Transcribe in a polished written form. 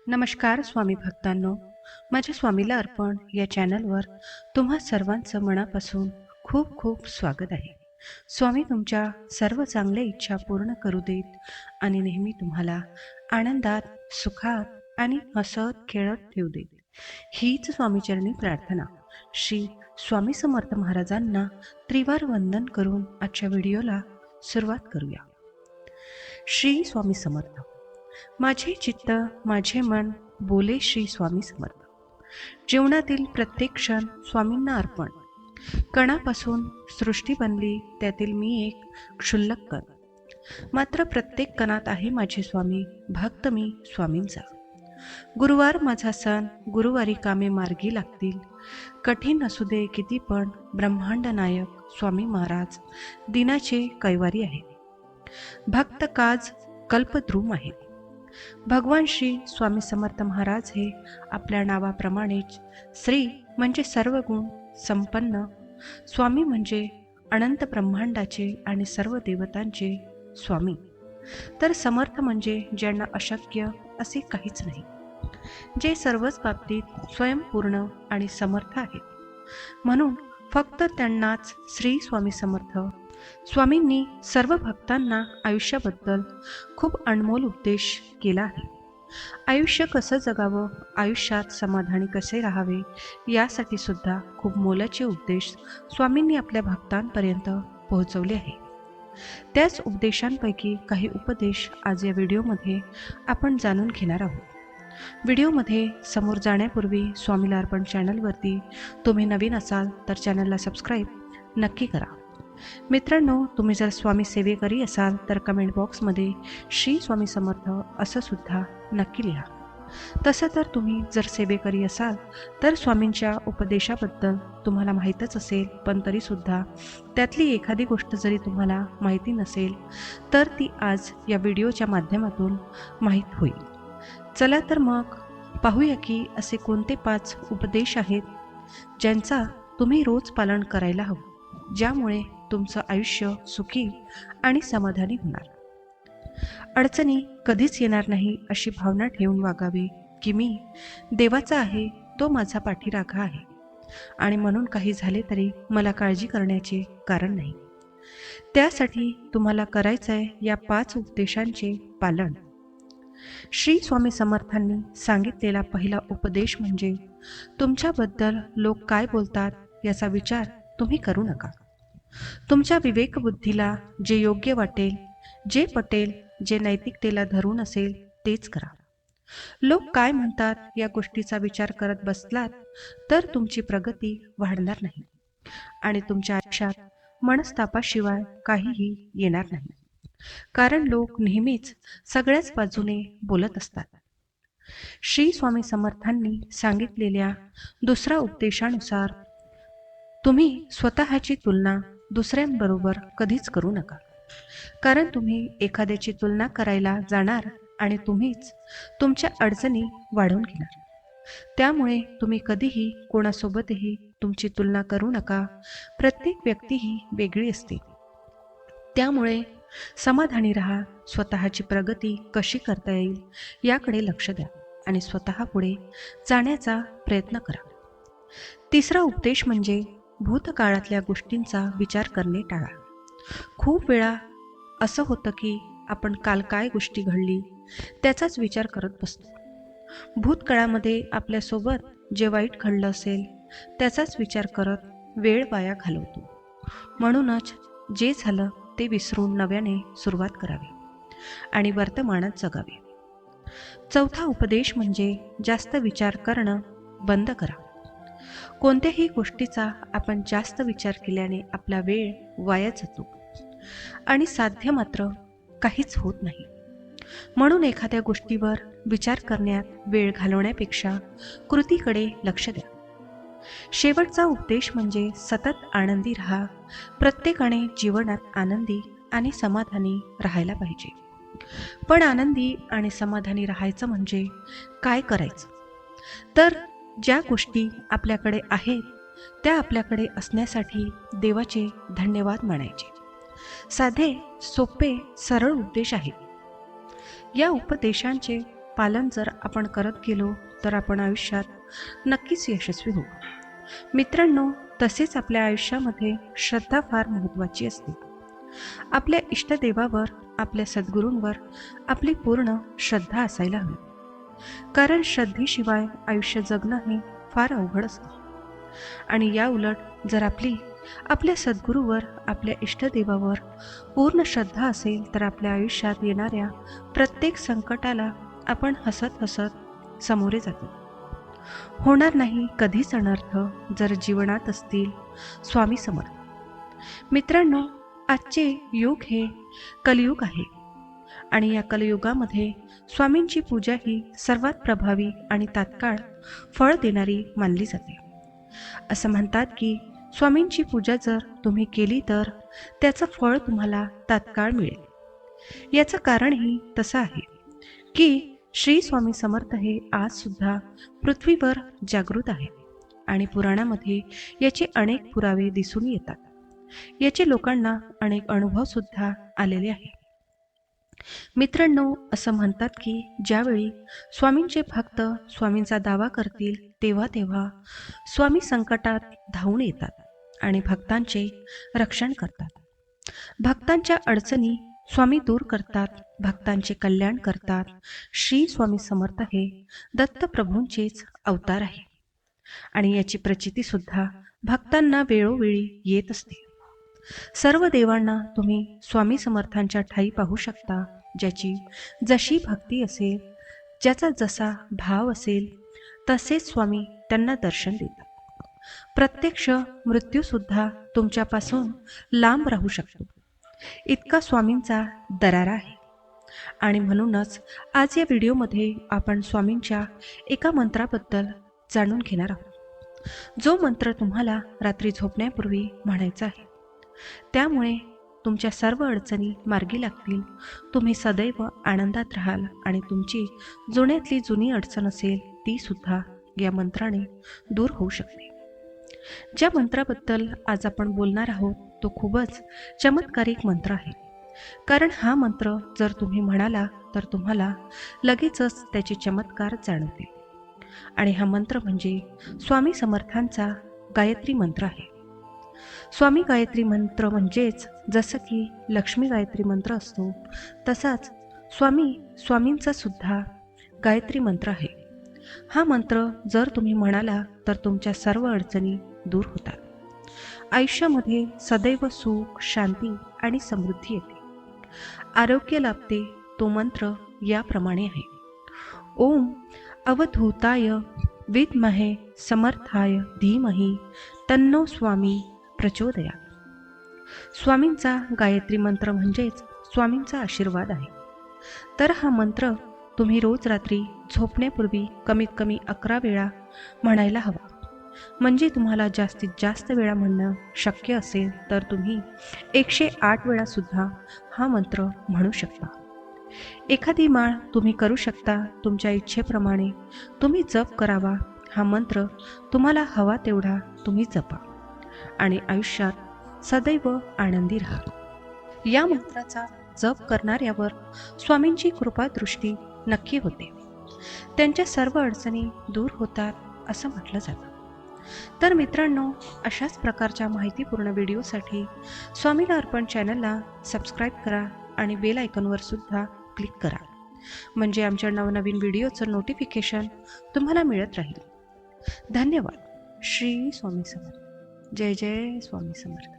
नमस्कार स्वामी भक्तांनो, माझ्या स्वामीला अर्पण या चॅनलवर तुम्हा सर्वांचं मनापासून खूप खूप स्वागत आहे. स्वामी तुमच्या सर्व चांगल्या इच्छा पूर्ण करू देत आणि नेहमी तुम्हाला आनंदात, सुखात आणि हसत खेळत ठेवू देत. हीच स्वामीचरणी प्रार्थना. श्री स्वामी समर्थ महाराजांना त्रिवार वंदन करून आजच्या व्हिडिओला सुरुवात करूया. श्री स्वामी समर्थ. माझे चित्त माझे मन बोले श्री स्वामी समर्थ. जीवनातील प्रत्येक क्षण स्वामींना अर्पण. कणापासून सृष्टी बनली, त्यातील मी एक क्षुल्लक कण. मात्र प्रत्येक कणात आहे माझे स्वामी, भक्त मी स्वामींचा. गुरुवार माझा सण, गुरुवारी कामे मार्गी लागतील. कठीण असू दे किती पण, ब्रह्मांड नायक स्वामी महाराज दिनाचे कैवारी आहे. भक्त काज कल्पद्रुम आहे. भगवान श्री स्वामी समर्थ महाराज हे आपल्या नावाप्रमाणेच श्री म्हणजे सर्व गुण संपन्न, स्वामी म्हणजे अनंत ब्रह्मांडाचे आणि सर्व देवतांचे स्वामी, तर समर्थ म्हणजे ज्यांना अशक्य असे काहीच नाही, जे सर्वच बाबतीत स्वयंपूर्ण आणि समर्थ आहेत. म्हणून फक्त त्यांनाच श्री स्वामी समर्थ. स्वामींनी सर्व भक्तांना आयुष्याबद्दल खूप अनमोल उपदेश केला आहे. आयुष्य कसं जगावं, आयुष्यात समाधानी कसे राहावे, यासाठी सुद्धा खूप मोलाचे उपदेश स्वामींनी आपल्या भक्तांपर्यंत पोहोचवले आहे. त्याच उपदेशांपैकी काही उपदेश आज या व्हिडिओमध्ये आपण जाणून घेणार आहोत. व्हिडिओमध्ये समोर जाण्यापूर्वी स्वामीला अर्पण चॅनलवरती तुम्ही नवीन असाल तर चॅनलला सबस्क्राईब नक्की करा. मित्रांनो, तुम्ही जर स्वामी सेवेकरी असाल तर कमेंट बॉक्समध्ये श्री स्वामी समर्थ असं सुद्धा नक्की लिहा. तसं तर तुम्ही जर सेवेकरी असाल तर स्वामींच्या उपदेशाबद्दल तुम्हाला माहीतच असेल, पण तरीसुद्धा त्यातली एखादी गोष्ट जरी तुम्हाला माहिती नसेल तर ती आज या व्हिडिओच्या माध्यमातून माहीत होईल. चला तर मग पाहूया की असे कोणते 5 उपदेश आहेत ज्यांचा तुम्ही रोज पालन करायला हवं, ज्यामुळे तुमचं आयुष्य सुखी आणि समाधानी होणार. अडचणी कधीच येणार नाही अशी भावना ठेवून वागावी की मी देवाचा आहे, तो माझा पाठीराखा आहे आणि म्हणून काही झाले तरी मला काळजी करण्याचे कारण नाही. त्यासाठी तुम्हाला करायचं आहे या 5 उपदेशांचे पालन. श्री स्वामी समर्थांनी सांगितलेला पहिला उपदेश म्हणजे तुमच्याबद्दल लोक काय बोलतात याचा विचार तुम्ही करू नका. तुमच्या विवेकबुद्धीला जे योग्य वाटेल, जे पटेल, जे नैतिकतेला धरून असेल तेच करा. लोक काय म्हणतात या गोष्टीचा विचार करत बसलात तर तुमची प्रगती वाढणार नाही आणि तुमच्या आयुष्यात मनस्तापाशिवाय काहीही येणार नाही. कारण लोक नेहमीच सगळ्याच बाजूने बोलत असतात. श्री स्वामी समर्थांनी सांगितलेल्या दुसऱ्या उपदेशानुसार तुम्ही स्वतःची तुलना दुसऱ्यांबरोबर कधीच करू नका. कारण तुम्ही एखाद्याची तुलना करायला जाणार आणि तुम्हीच तुमच्या अडचणी वाढवून घेणार. त्यामुळे तुम्ही कधीही कोणासोबतही तुमची तुलना करू नका. प्रत्येक व्यक्ती ही वेगळी असते. त्यामुळे समाधानी राहा. स्वतःची प्रगती कशी करता येईल याकडे लक्ष द्या आणि स्वतः पुढे जाण्याचा प्रयत्न करा. तिसरा उपदेश म्हणजे भूतकाळातल्या गोष्टींचा विचार करणे टाळा. खूप वेळा असं होतं की आपण काल काय गोष्टी घडली त्याचाच विचार करत बसतो. भूतकाळामध्ये आपल्यासोबत जे वाईट घडलं असेल त्याचाच विचार करत वेळ वाया घालवतो. म्हणूनच जे झालं ते विसरून नव्याने सुरुवात करावी आणि वर्तमानात जगावे. चौथा उपदेश म्हणजे जास्त विचार करणं बंद करा. कोणत्याही गोष्टीचा आपण जास्त विचार केल्याने आपला वेळ वाया जातो आणि साध्य मात्र काहीच होत नाही. म्हणून एखाद्या गोष्टीवर विचार करण्यात वेळ घालवण्यापेक्षा कृतीकडे लक्ष द्या. शेवटचा उपदेश म्हणजे सतत आनंदी राहा. प्रत्येकाने जीवनात आनंदी आणि समाधानी राहायला पाहिजे. पण आनंदी आणि समाधानी राहायचं म्हणजे काय करायचं? तर ज्या गोष्टी आपल्याकडे आहेत त्या आपल्याकडे असण्यासाठी देवाचे धन्यवाद मानायचे. साधे, सोपे, सरळ उपदेश आहेत. या उपदेशांचे पालन जर आपण करत गेलो तर आपण आयुष्यात नक्कीच यशस्वी होऊ. मित्रांनो, तसेच आपल्या आयुष्यामध्ये श्रद्धा फार महत्त्वाची असते. आपल्या इष्टदेवावर, आपल्या सद्गुरूंवर आपली पूर्ण श्रद्धा असायला हवी. कारण श्रद्धेशिवाय आयुष्य जगणं हे फार अवघड असतं. आणि या उलट जर आपल्या सद्गुरूवर, आपल्या इष्टदेवावर पूर्ण श्रद्धा असेल तर आपल्या आयुष्यात येणाऱ्या प्रत्येक संकटाला आपण हसत हसत सामोरे जातो. होणार नाही कधीच अनर्थ जर जीवनात असतील स्वामी समर्थ. मित्रांनो, आजचे युग हे कलियुग आहे आणि या कलियुगामध्ये स्वामींची पूजा ही सर्वात प्रभावी आणि तात्काळ फळ देणारी मानली जाते. असं म्हणतात की स्वामींची पूजा जर तुम्ही केली तर त्याचं फळ तुम्हाला तात्काळ मिळेल. याचं कारणही तसं आहे की श्री स्वामी समर्थ हे आज सुद्धा पृथ्वीवर जागृत आहे आणि पुराणामध्ये याचे अनेक पुरावे दिसून येतात. याचे लोकांना अनेक अनुभव सुद्धा आलेले आहेत. मित्रांनो, असं म्हणतात की ज्यावेळी स्वामींचे भक्त स्वामींचा दावा करतील तेव्हा तेव्हा स्वामी संकटात धावून येतात आणि भक्तांचे रक्षण करतात. भक्तांच्या अडचणी स्वामी दूर करतात, भक्तांचे कल्याण करतात. श्री स्वामी समर्थ हे दत्तप्रभूंचेच अवतार आहे आणि याची प्रचिती सुद्धा भक्तांना वेळोवेळी येत असते. सर्व देवांना तुम्ही स्वामी समर्थांच्या ठायी पाहू शकता. ज्याची जशी भक्ती असेल, ज्याचा जसा भाव असेल तसेच स्वामी त्यांना दर्शन देतात. प्रत्यक्ष मृत्यूसुद्धा तुमच्यापासून लांब राहू शकतो, इतका स्वामींचा दरारा आहे. आणि म्हणूनच आज या व्हिडिओमध्ये आपण स्वामींच्या एका मंत्राबद्दल जाणून घेणार आहोत, जो मंत्र तुम्हाला रात्री झोपण्यापूर्वी म्हणायचा आहे. त्यामुळे तुमच्या सर्व अडचणी मार्गी लागतील. तुम्ही सदैव आनंदात राहाल आणि तुमची जुन्यातली जुनी अडचण असेल ती सुद्धा या मंत्राने दूर होऊ शकते. ज्या मंत्राबद्दल आज आपण बोलणार आहोत तो खूपच चमत्कारिक मंत्र आहे. कारण हा मंत्र जर तुम्ही म्हणाला तर तुम्हाला लगेचच त्याचे चमत्कार जाणवतील. आणि हा मंत्र म्हणजे स्वामी समर्थांचा गायत्री मंत्र आहे. स्वामी गायत्री मंत्र म्हणजेच जसं की लक्ष्मी गायत्री मंत्र असतो तसाच स्वामींचा सुद्धा गायत्री मंत्र आहे. हा मंत्र जर तुम्ही म्हणाला तर तुमच्या सर्व अडचणी दूर होतात. आयुष्यामध्ये सदैव सुख, शांती आणि समृद्धी येते. आरोग्य लाभते. तो मंत्र याप्रमाणे आहे: ओम अवधूताय विद्महे समर्थाय धीमहि तन्नो स्वामी प्रचोदयात्. स्वामींचा गायत्री मंत्र म्हणजेच स्वामींचा आशीर्वाद आहे. तर हा मंत्र तुम्ही रोज रात्री झोपण्यापूर्वी कमीत कमी 11 वेळा म्हणायला हवा. म्हणजे तुम्हाला जास्तीत जास्त वेळा म्हणणं शक्य असेल तर तुम्ही 108 वेळा सुद्धा हा मंत्र म्हणू शकता. एखादी माळ तुम्ही करू शकता. तुमच्या इच्छेप्रमाणे तुम्ही जप करावा. हा मंत्र तुम्हाला हवा तेवढा तुम्ही जपा आणि आयुष्यात सदैव आनंदी राहा. या मंत्राचा जप करणाऱ्यावर स्वामींची कृपा दृष्टी नक्की होते. त्यांच्या सर्व अडचणी दूर होतात असं म्हटलं जातं. तर मित्रांनो, अशाच प्रकारच्या माहितीपूर्ण व्हिडिओसाठी स्वामीला अर्पण चॅनलला सबस्क्राईब करा आणि बेल आयकॉनवर सुद्धा क्लिक करा. म्हणजे आमच्या नवनवीन व्हिडिओचं नोटिफिकेशन तुम्हाला मिळत राहील. धन्यवाद. श्री स्वामी समर्थ. जय जय स्वामी समर्थ.